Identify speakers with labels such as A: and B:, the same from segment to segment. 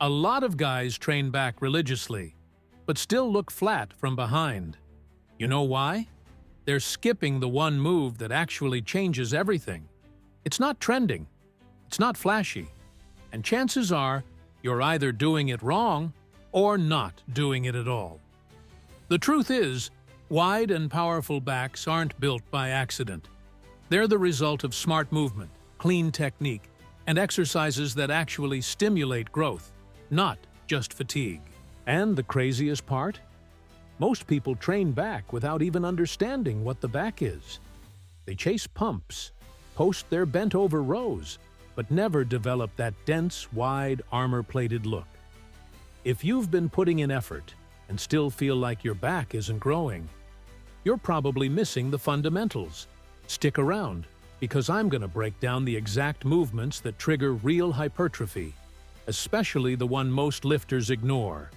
A: A lot of guys train back religiously, but still look flat from behind. You know why? They're skipping the one move that actually changes everything. It's not trending, it's not flashy, and chances are you're either doing it wrong or not doing it at all. The truth is, wide and powerful backs aren't built by accident. They're the result of smart movement, clean technique, and exercises that actually stimulate growth, not just fatigue. And the craziest part? Most people train back without even understanding what the back is. They chase pumps, post their bent-over rows, but never develop that dense, wide, armor-plated look. If you've been putting in effort and still feel like your back isn't growing, you're probably missing the fundamentals. Stick around, because I'm going to break down the exact movements that trigger real hypertrophy, especially the one most lifters ignore,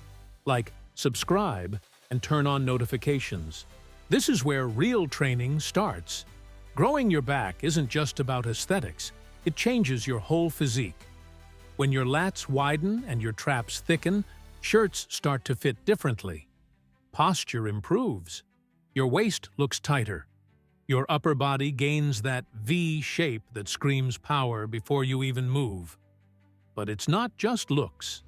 A: like subscribe and turn on notifications. This is where real training starts. Growing your back isn't just about aesthetics, it changes your whole physique. When your lats widen and your traps thicken, shirts start to fit differently. Posture improves. Your waist looks tighter. Your upper body gains that V shape that screams power before you even move. But it's not just looks.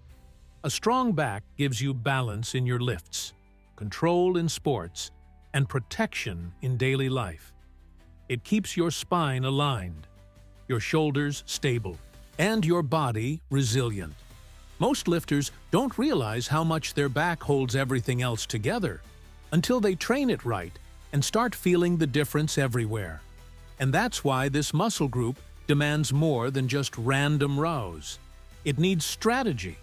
A: A strong back gives you balance in your lifts, control in sports, and protection in daily life. It keeps your spine aligned, your shoulders stable, and your body resilient. Most lifters don't realize how much their back holds everything else together until they train it right and start feeling the difference everywhere. And that's why this muscle group demands more than just random rows. It needs strategy.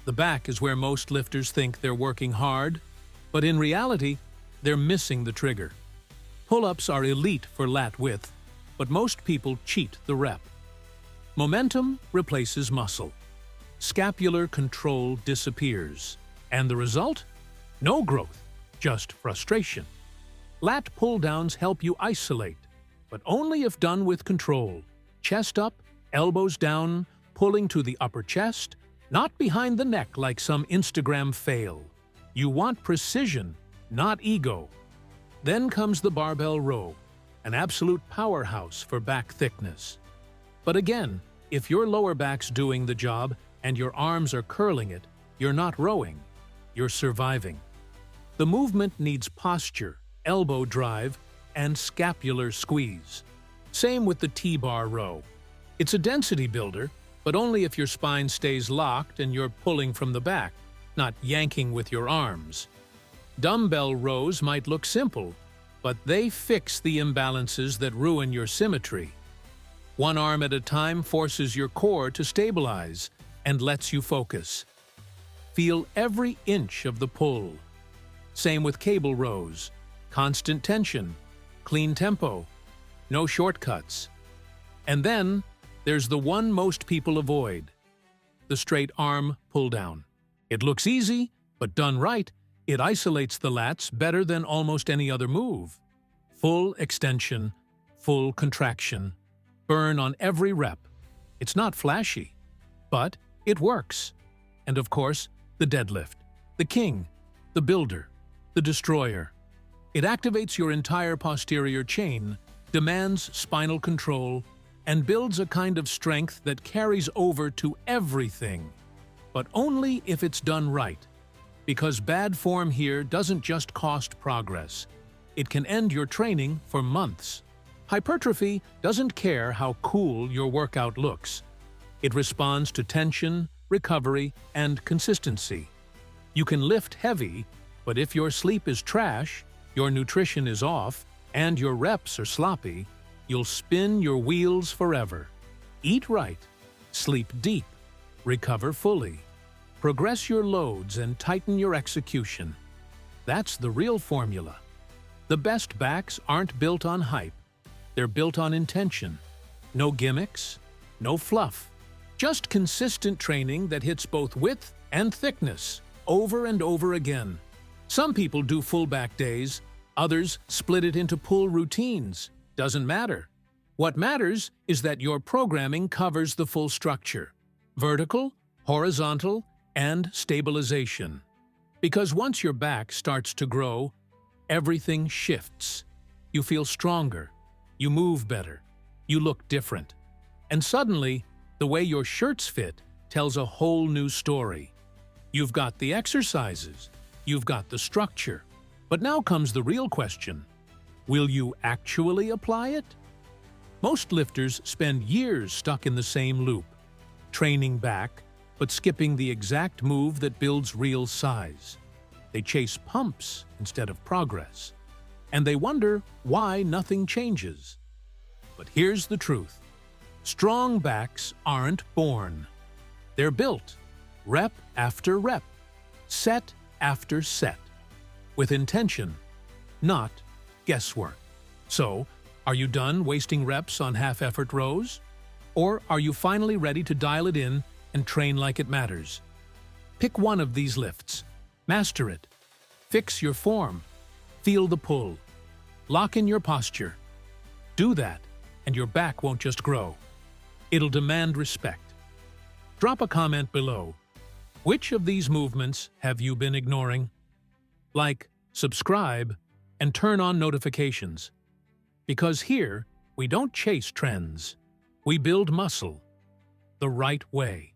A: The back is where most lifters think they're working hard, but in reality, they're missing the trigger. Pull-ups are elite for lat width, but most people cheat the rep. Momentum replaces muscle. Scapular control disappears. And the result? No growth, just frustration. Lat pull-downs help you isolate, but only if done with control. Chest up, elbows down, pulling to the upper chest, not behind the neck like some Instagram fail. You want precision, not ego. Then comes the barbell row, an absolute powerhouse for back thickness. But again, if your lower back's doing the job and your arms are curling it, you're not rowing, you're surviving. The movement needs posture, elbow drive, and scapular squeeze. Same with the T-bar row. It's a density builder, but only if your spine stays locked and you're pulling from the back, not yanking with your arms. Dumbbell rows might look simple, but they fix the imbalances that ruin your symmetry. One arm at a time forces your core to stabilize and lets you focus. Feel every inch of the pull. Same with cable rows. Constant tension, clean tempo, no shortcuts. And then there's the one most people avoid, the straight arm pull-down. It looks easy, but done right, it isolates the lats better than almost any other move. Full extension, full contraction, burn on every rep. It's not flashy, but it works. And of course, the deadlift, the king, the builder, the destroyer. It activates your entire posterior chain, demands spinal control, and builds a kind of strength that carries over to everything. But only if it's done right. Because bad form here doesn't just cost progress. It can end your training for months. Hypertrophy doesn't care how cool your workout looks. It responds to tension, recovery, and consistency. You can lift heavy, but if your sleep is trash, your nutrition is off, and your reps are sloppy, you'll spin your wheels forever. Eat right, sleep deep, recover fully. Progress your loads and tighten your execution. That's the real formula. The best backs aren't built on hype. They're built on intention. No gimmicks, no fluff. Just consistent training that hits both width and thickness, over and over again. Some people do full back days, others split it into pull routines. Doesn't matter. What matters is that your programming covers the full structure. Vertical, horizontal, and stabilization. Because once your back starts to grow, everything shifts. You feel stronger, you move better, you look different. And suddenly, the way your shirts fit tells a whole new story. You've got the exercises, you've got the structure. But now comes the real question. Will you actually apply it? Most lifters spend years stuck in the same loop, training back, but skipping the exact move that builds real size. They chase pumps instead of progress, and they wonder why nothing changes. But here's the truth. Strong backs aren't born. They're built, rep after rep, set after set, with intention, not guesswork. So, are you done wasting reps on half-effort rows? Or are you finally ready to dial it in and train like it matters? Pick one of these lifts. Master it. Fix your form. Feel the pull. Lock in your posture. Do that, and your back won't just grow. It'll demand respect. Drop a comment below. Which of these movements have you been ignoring? Like, subscribe, and turn on notifications. Because here, we don't chase trends. We build muscle the right way.